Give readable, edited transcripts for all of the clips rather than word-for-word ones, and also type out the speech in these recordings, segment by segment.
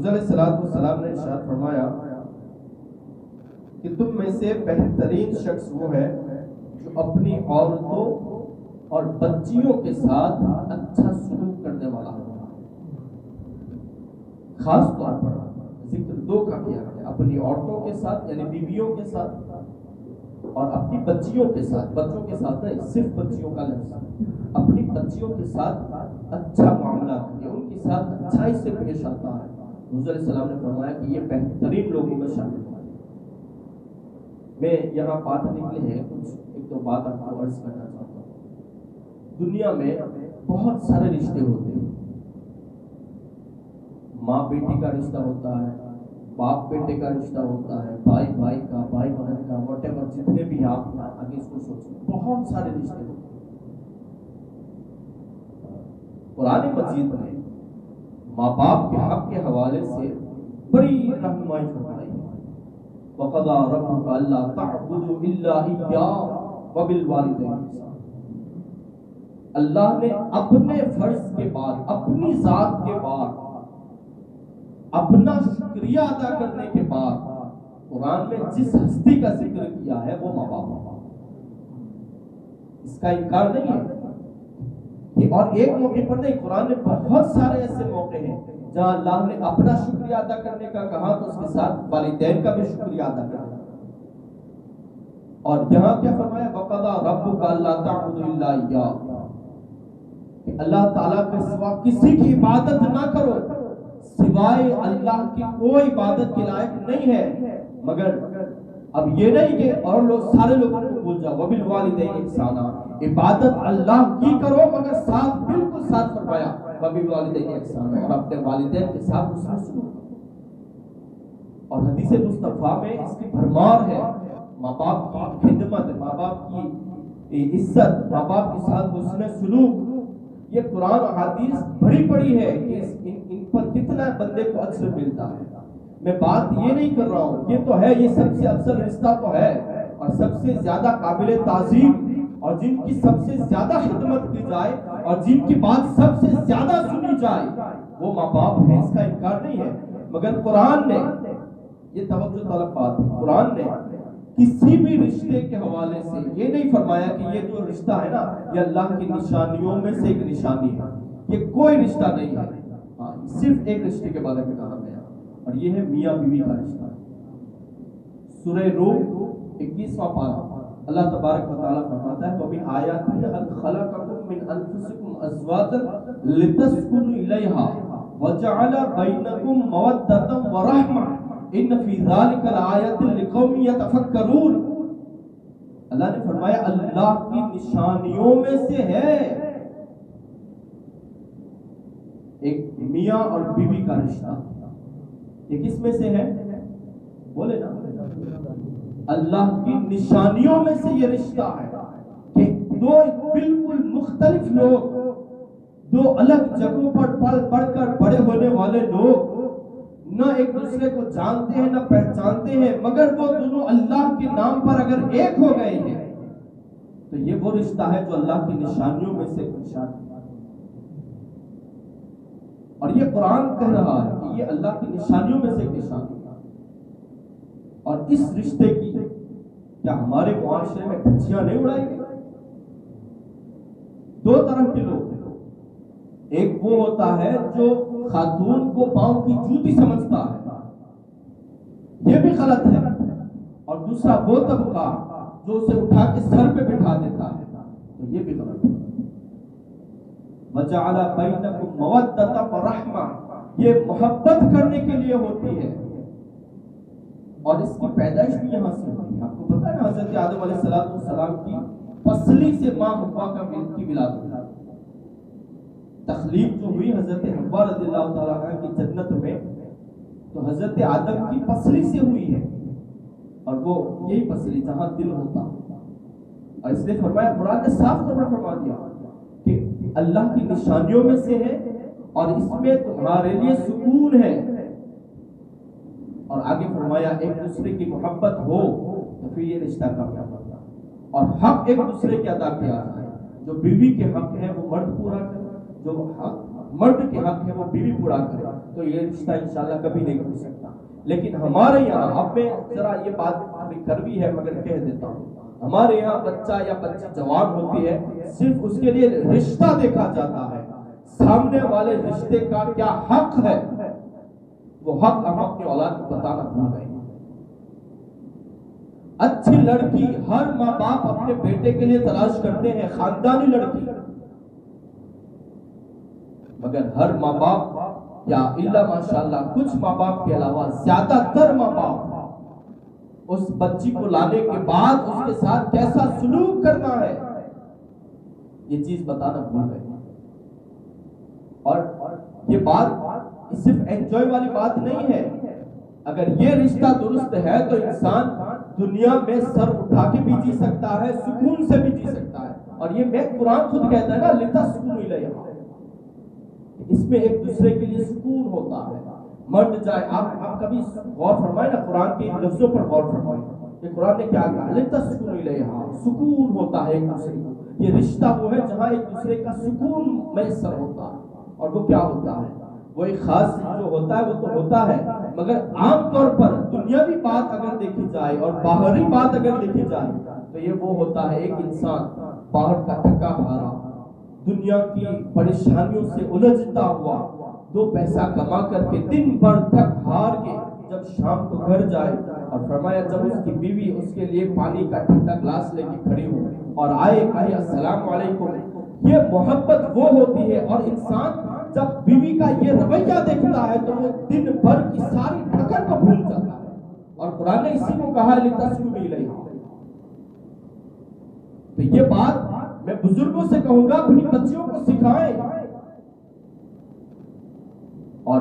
حضور علیہ السلام نے ارشاد فرمایا کہ تم میں سے بہترین شخص وہ ہے جو اپنی عورتوں اور بچیوں کے ساتھ اچھا سلوک کرنے والا ہو. خاص طور پر ذکر دو کا کیا ہے، اپنی عورتوں کے ساتھ یعنی بیویوں کے ساتھ اور اپنی بچیوں کے ساتھ. بچوں کے ساتھ نہیں، صرف بچیوں کا لفظ. اپنی بچیوں کے ساتھ اچھا معاملہ کرے، ان کے ساتھ اچھائی سے پیش آتا ہے. حضور علیہ السلام نے فرمایا کہ یہ بہترین لوگوں میں شامل ہے. میں یہاں بات نکلے ہیں کچھ ایک دو بات آپ کو عرض کرنا چاہتا ہوں. دنیا میں بہت سارے رشتے ہوتے ہیں. ماں بیٹی کا رشتہ ہوتا ہے، باپ بیٹے کا رشتہ ہوتا ہے، بھائی بھائی کا، بھائی بہن کا، واٹ ایور جتنے بھی آپ آگے اس کو سوچیں، بہت سارے رشتے ہوتے ہیں. قرآن مجید میں ماں باپ کے حق کے حوالے سے بڑی رہنمائی فرمائی ہے. وَقَضَىٰ رَبُّكَ أَلَّا تَعْبُدُوا إِلَّا إِيَّاهُ وَبِالْوَالِدَيْنِ إِحْسَانًا. اللہ نے اپنے فرض کے بعد، اپنی ذات کے بعد، اپنا شکریہ ادا کرنے کے بعد قرآن میں جس ہستی کا ذکر کیا ہے وہ ماں باپ. اس کا انکار نہیں ہے. اور ایک موقع پر نہیں، قرآن نے بہت سارے ایسے موقع ہیں جہاں اللہ نے اپنا شکریہ ادا کرنے کا کہا تو اس کے ساتھ والدین کا بھی شکریہ ادا کرنا. اور یہاں کیا فرمایا؟ وَقَضَىٰ رَبُّكَ أَلَّا تَعْبُدُوا إِلَّا إِيَّاهُ، کہ اللہ تعالیٰ کے سوا کسی کی عبادت نہ کرو. سوائے اللہ کی کوئی عبادت کے لائق نہیں ہے. مگر اب یہ نہیں کہ اور لوگ سارے لوگوں کو بھول جاؤ. وَبِالْوَالِدَيْنِ إِحْسَانًا، عبادت اللہ کی کرو مگر ساتھ بالکل ساتھ فرمایا وَبِالْوَالِدَيْنِ إِحْسَانًا، اور اپنے والدین کے ساتھ اس میں سلوک. اور حدیث مصطفیٰ میں اس کی بھرمار ہے. ماں باپ کی خدمت، ماں باپ کی عزت، ماں باپ کے ساتھ حسن سلوک، یہ قرآن و حدیث بڑی بڑی ہے کہ ان پر کتنا بندے کو اجر ملتا ہے. میں بات یہ نہیں کر رہا ہوں، یہ تو ہے، یہ سب سے افضل رشتہ تو ہے اور سب سے زیادہ قابل تعظیم اور جن کی سب سے زیادہ خدمت کی جائے اور جن کی بات سب سے زیادہ سنی جائے وہ ماں باپ ہے. اس کا انکار نہیں ہے. مگر قرآن نے، یہ توجہ طلب بات ہے، قرآن نے کسی بھی رشتے کے حوالے سے یہ نہیں فرمایا کہ یہ جو رشتہ ہے نا یہ اللہ کی نشانیوں میں سے ایک نشانی ہے. یہ کوئی رشتہ نہیں ہے. صرف ایک رشتے کے بارے میں کہا گیا اور یہ ہے میاں بیوی کا رشتہ. سورہ روم 21واں پارہ اللہ تبارک و تعالیٰ فرماتا ہے وَمِنْ آيَاتِهِ أَنْ خَلَقَكُم مِّنْ أَنفُسِكُمْ أَزْوَاجًا لِتَسْكُنُوا إِلَيْهَا وَجَعَلَ بَيْنَكُم مَّوَدَّةً وَرَحْمَةً إِنَّ فِي ذَلِكَ لَآيَاتٍ لِقَوْمٍ يَتَفَكَّرُونَ. اللہ نے فرمایا اللہ کی نشانیوں میں سے ہے ایک میاں اور بیوی کا رشتہ. یہ کس میں سے ہے؟ بولے نا، اللہ کی نشانیوں میں سے یہ رشتہ ہے کہ دو بالکل مختلف لوگ، دو الگ جگہوں پر پل پڑھ کر بڑے ہونے والے لوگ نہ ایک دوسرے کو جانتے ہیں نہ پہچانتے ہیں، مگر وہ دونوں اللہ کے نام پر اگر ایک ہو گئے ہیں تو یہ وہ رشتہ ہے جو اللہ کی نشانیوں میں سے ایک نشانی ہے. اور یہ قرآن کہہ رہا ہے کہ یہ اللہ کی نشانیوں میں سے ایک نشانی ہے. اور اس رشتے کی کیا ہمارے معاشرے میں دھجیاں نہیں اڑائی گئی؟ دو طرح کے لوگ، ایک وہ ہوتا ہے جو خاتون کو پاؤں کی جوتی سمجھتا ہے، یہ بھی غلط ہے. اور دوسرا وہ طبقہ جو اسے اٹھا کے سر پہ بٹھا دیتا ہے، تو یہ بھی غلط ہے. وَجَعَلَ بَيْنَكُم مَّوَدَّةً وَرَحْمَةً، یہ محبت کرنے کے لیے ہوتی ہے اور اس کی پیدائش بھی یہاں سے ہوئی. آپ کو پتہ ہے نا حضرت آدم علیہ السلام کی پسلی سے ماں حوا کی ولادت ہوئی. تخلیق جو ہوئی حضرت حوا رضی اللہ تعالیٰ عنہ کی جنت میں تو حضرت آدم کی پسلی سے ہوئی ہے اور وہ یہی پسلی جہاں دل ہوتا. اور اس نے فرمایا، قرآن نے صاف طور پر فرما دیا کہ اللہ کی نشانیوں میں سے ہے اور اس میں تمہارے لیے سکون ہے. اور آگے فرمایا ایک دوسرے کی محبت ہو تو پھر یہ رشتہ کامیاب ہوتا ہے اور حق ایک دوسرے کے ادا کیا جائے. جو بیوی کے حق ہے وہ مرد پورا کرے، جو حق مرد کے حق ہے وہ بیوی پورا کرے تو یہ رشتہ انشاءاللہ کبھی نہیں ہو سکتا. لیکن ہمارے یہاں اب میں ذرا یہ بات تھوڑی کڑوی ہے مگر کہہ دیتا ہوں, ہمارے یہاں بچہ یا بچی جوان ہوتی ہے, صرف اس کے لیے رشتہ دیکھا جاتا ہے, سامنے والے رشتے کا کیا حق ہے وہ حق ہم اپنی اولاد کو بتانا بھول گئے. اچھی لڑکی ہر ماں باپ اپنے بیٹے کے لیے تلاش کرتے ہیں, خاندانی لڑکی, مگر ہر ماں باپ یا الا ماشاءاللہ کچھ ماں باپ کے علاوہ زیادہ تر ماں باپ اس بچی کو لانے کے بعد اس کے ساتھ کیسا سلوک کرنا ہے یہ چیز بتانا بھول گئے. اور یہ بات صرف انجوائے والی بات نہیں ہے, اگر یہ رشتہ درست ہے تو انسان دنیا میں سر اٹھا کے بھی جی سکتا ہے, سکون سے بھی جی سکتا ہے. اور یہ میں قرآن خود کہتا ہے نا لتسکنوا الیہا, اس میں ایک دوسرے کے لیے سکون ہوتا ہے. مرد جائے, آپ کبھی غور فرمائے نا قرآن کے لفظوں پر غور فرمائے کہ قرآن نے کیا کہا, لتسکنوا الیہا, سکون ہوتا ہے ایک دوسرے کو. یہ رشتہ وہ ہے جہاں ایک دوسرے کا سکون میسر ہوتا ہے. اور وہ کیا ہوتا ہے, وہ ایک خاص جو ہوتا ہے وہ تو ہوتا ہے, مگر عام طور پر دنیاوی بات اگر دیکھی جائے اور باہری بات اگر دیکھی جائے تو یہ وہ ہوتا ہے ایک انسان باہر کا تھکا ہارا, دنیا کی پریشانیوں سے الجھتا ہوا, دو پیسہ کما کر کے دن بھر تھک ہار کے جب شام کو گھر جائے, اور فرمایا جب اس کی بیوی اس کے لیے پانی کا ٹھنڈا گلاس لے کے کھڑی ہو اور آئے کہے السلام علیکم, یہ محبت وہ ہوتی ہے. اور انسان جب بیوی کا یہ رویہ دیکھتا ہے تو وہ دن بھر کی ساری تھکن کو بھول جاتا ہے. اور قرآن نے اسی کو کہا لتسکنوا الیہا. تو یہ بات میں بزرگوں سے کہوں گا اپنی بچیوں کو سکھائیں. اور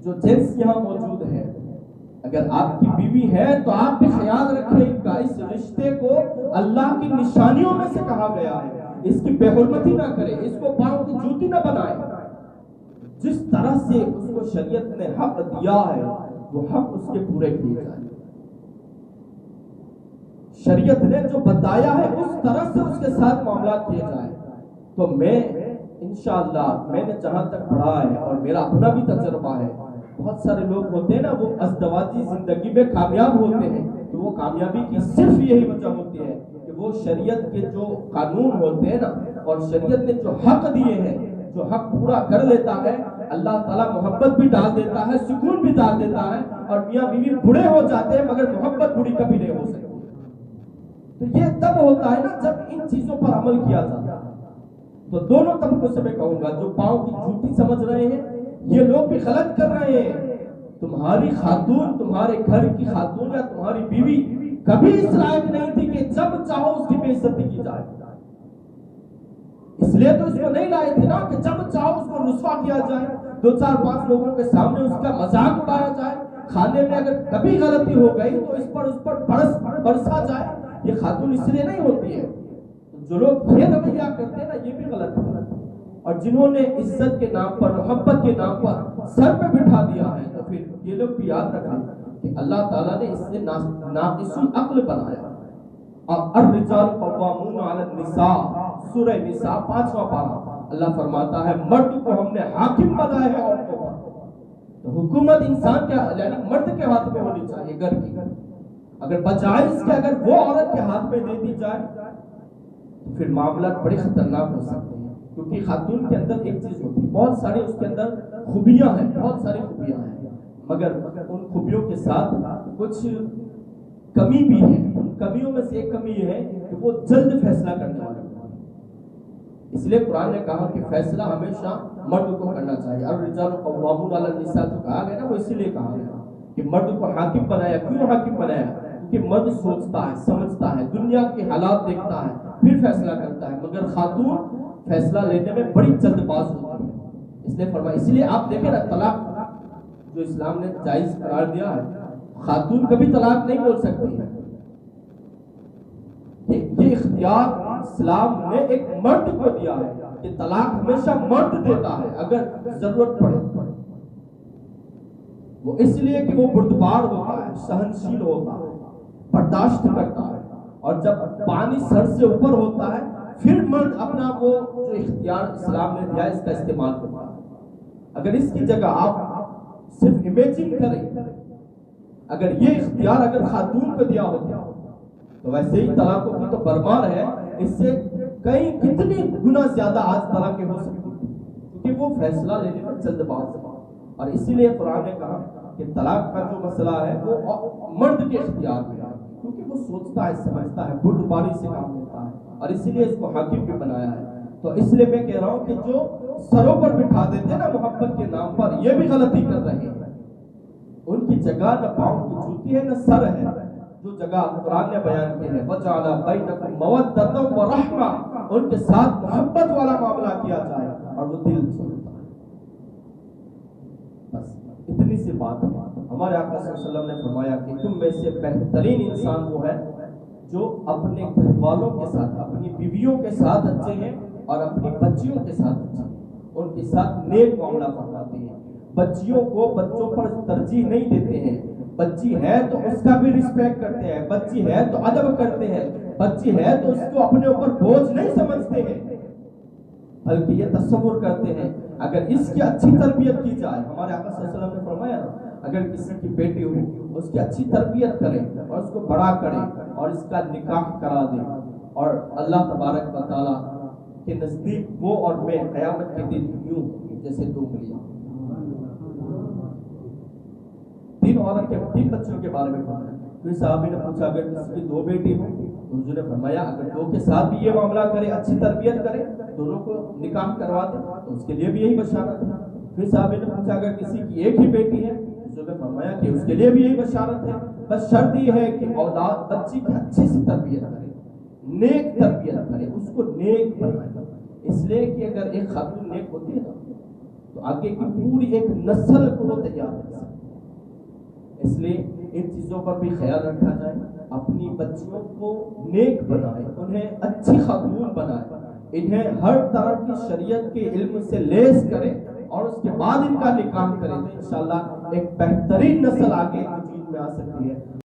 جو جنس یہاں موجود ہے, اگر آپ کی بیوی ہے تو آپ بھی خیال رکھیں ان کا, اس رشتے کو اللہ کی نشانیوں میں سے کہا گیا ہے, اس کی بے حرمتی نہ کرے, اس کو پاؤں کی جوتی نہ بنائے. جس طرح سے اس کو شریعت نے حق دیا ہے وہ حق اس کے پورے کیے جائیں. شریعت نے جو بتایا ہے اس طرح سے اس کے ساتھ معاملات کیے جائیں. تو میں انشاءاللہ میں نے جہاں تک پڑھا ہے اور میرا اپنا بھی تجربہ ہے, بہت سارے لوگ ہوتے ہیں نا وہ ازدواجی زندگی میں کامیاب ہوتے ہیں, تو وہ کامیابی کی صرف یہی وجہ ہوتی ہے کہ وہ شریعت کے جو قانون ہوتے ہیں نا اور شریعت نے جو حق دیے ہیں, جو حق پورا کر لیتا ہے اللہ تعالیٰ محبت بھی ڈال دیتا ہے, سکون بھی ڈال دیتا ہے. اور میاں بیوی بوڑھے ہو جاتے ہیں مگر محبت بوڑھی کبھی نہیں ہو سکتی. تو یہ تب ہوتا ہے نا جب ان چیزوں پر عمل کیا جاتا ہے. تو دونوں طبقوں سے میں کہوں گا, جو پاؤں کی جوتی سمجھ رہے ہیں یہ لوگ بھی غلط کر رہے ہیں. تمہاری خاتون, تمہارے گھر کی خاتون یا تمہاری بیوی کبھی اس لائق نہیں تھی کہ جب چاہو اس کی بے عزتی کی جائے. اس لیے تو اس کو نہیں لائے تھے نا کہ جب چاہو اس کو رسوا کیا جائے, 2-4-5 لوگوں کے سامنے اس کا مذاق اڑایا جائے. کھانے میں اگر کبھی غلطی ہو گئی تو اس پر برسا جائے. یہ خاتون اس لیے نہیں ہوتی ہے. جو لوگ یہ رویہ کرتے ہیں نا یہ بھی غلط ہے. اور جنہوں نے عزت کے نام پر, محبت کے نام پر سر پہ بٹھا دیا ہے, تو پھر یہ لوگ بھی یاد رکھیں کہ اللہ تعالیٰ نے اس سے ناقص العقل بنایا. اور الرجال قوامون علی النساء, سورہ نساء 5واں پارہ, اللہ فرماتا ہے مرد کو ہم نے حاکم بنایا ہے عورتوں پر. تو حکومت انسان کے یعنی مرد کے ہاتھ میں ہونی چاہیے گھر کی. اگر بجائے اس کے اگر وہ عورت کے ہاتھ میں دے دی جائے تو پھر معاملات بڑے خطرناک ہو سکتے ہیں. کیونکہ خاتون کے اندر ایک چیز ہوتی ہے, بہت ساری اس کے اندر خوبیاں ہیں, بہت ساری خوبیاں ہیں, مگر ان خوبیوں کے ساتھ کچھ کمی بھی ہے. ان کمیوں میں سے ایک کمی یہ ہے کہ وہ جلد فیصلہ کرنے والی ہے. اس لیے قرآن نے کہا کہ فیصلہ ہمیشہ مرد کو کرنا چاہیے. الرجال قوامون علی النساء جو کہا گیا نا وہ اسی لیے کہا گیا کہ مرد کو حاکم بنایا. کیوں حاکم بنایا؟ کیونکہ مرد سوچتا ہے, سمجھتا ہے, دنیا کے حالات دیکھتا ہے, پھر فیصلہ کرتا ہے. مگر خاتون فیصلہ لینے میں بڑی جلد باز ہوتی ہے. اس لیے فرمایا, اس لیے آپ دیکھیں نا طلاق جو اسلام نے جائز قرار دیا ہے, خاتون کبھی طلاق نہیں بول سکتی ہے. یہ اختیار اسلام نے ایک مرد کو دیا ہے کہ طلاق ہمیشہ مرد دیتا ہے اگر ضرورت پڑے. وہ اس لیے کہ وہ بردبار ہوتا ہے, سہنشیل ہوتا ہے, برداشت کرتا ہے. اور جب پانی سر سے اوپر ہوتا ہے پھر مرد اپنا وہ جو جو اختیار اسلام نے دیا اس کا استعمال کرنا ہے. اگر اس کی جگہ آپ صرف امیجن کریں, اگر یہ اختیار اگر خاتون کو دیا ہوتا تو ویسے ہی طلاقوں کی تو برمار ہے, اس سے کئی کتنی گنا زیادہ آج طلاقیں ہو سکتی ہیں, کیونکہ وہ فیصلہ لینے میں جلد باز ہے. اور اسی لیے قرآن نے کہا کہ طلاق کا جو مسئلہ ہے وہ مرد کے اختیار میں ہے, کیونکہ وہ سوچتا ہے, سمجھتا ہے, بردباری سے کام لیتا ہے, اور اسی لیے اس کو حاکم بھی بنایا ہے. تو اس لیے میں کہہ رہا ہوں کہ جو سروں پر بٹھا دیتے ہیں نا محبت کے نام پر, یہ بھی غلطی کر رہے ہیں. ان کی جگہ نہ پاؤں کی جوتی ہے نہ سر ہے. جو جگہ قرآن نے بیان کی ہے وَجَعَلَ بَيْنَكُمْ مَوَدَّةً وَرَحْمَةً, ان کے ساتھ محبت والا معاملہ کیا جائے اور وہ دل چھوڑتا ہے. بس اتنی سی بات ہے. ہمارے آقا صلی اللہ علیہ وسلم نے فرمایا کہ تم میں سے بہترین انسان وہ ہے جو اپنے گھر والوں کے ساتھ, اپنی بیویوں کے ساتھ اچھے ہیں اور اپنی بچیوں کے ساتھ اچھے ہیں, ان کے ساتھ نیک معاملہ فرماتے ہیں. بچیوں کو بچوں پر ترجیح نہیں دیتے ہیں. بچی ہے تو اس کا بھی رسپیکٹ کرتے ہیں, بچی ہے تو ادب کرتے ہیں, بچی ہے تو اس کو اپنے اوپر بوجھ نہیں سمجھتے ہیں, بلکہ یہ تصور کرتے ہیں اگر اس کی اچھی تربیت کی جائے. ہمارے آقا صلی اللہ علیہ وسلم نے فرمایا اگر کسی کی بیٹی ہو اس کی اچھی تربیت کرے اور اس کو بڑا کرے اور اس کا نکاح کرا دے, اور اللہ تبارک و تعالیٰ کے نزدیک وہ اور میں قیامت کے دن یوں جیسے دو ملیا. تین بچوں کے بارے میں فرمایا. پھر صحابی نے پوچھا اگر کسی کی دو بیٹی ہو تو حضور نے فرمایا اگر دو کے ساتھ بھی یہ معاملہ کرے, اچھی تربیت کرے, دونوں کو نکاح کروا دے تو اس کے لیے بھی یہی بشارت ہے. پھر صحابی نے پوچھا اگر کسی کی ایک ہی بیٹی ہے, حضور نے فرمایا کہ اس کے لیے بھی یہی بشارت ہے, بس شرط یہ ہے کہ اولاد بچی کی اچھی سی تربیت کرے, نیک تربیت کرے, اس کو نیک بنائے. اس لیے کہ اگر ایک خاتون نیک ہوتی ہے نا تو آگے کی پوری ایک نسل کو وہ تیار کر سکتی. اس لیے ان چیزوں پر بھی خیال رکھا جائے, اپنی بچیوں کو نیک بنائے, انہیں اچھی خاتون بنائے, انہیں ہر طرح کی شریعت کے علم سے لیس کرے اور اس کے بعد ان کا نکاح کرے, تو انشاءاللہ ایک بہترین نسل آگے وجود میں آ سکتی ہے.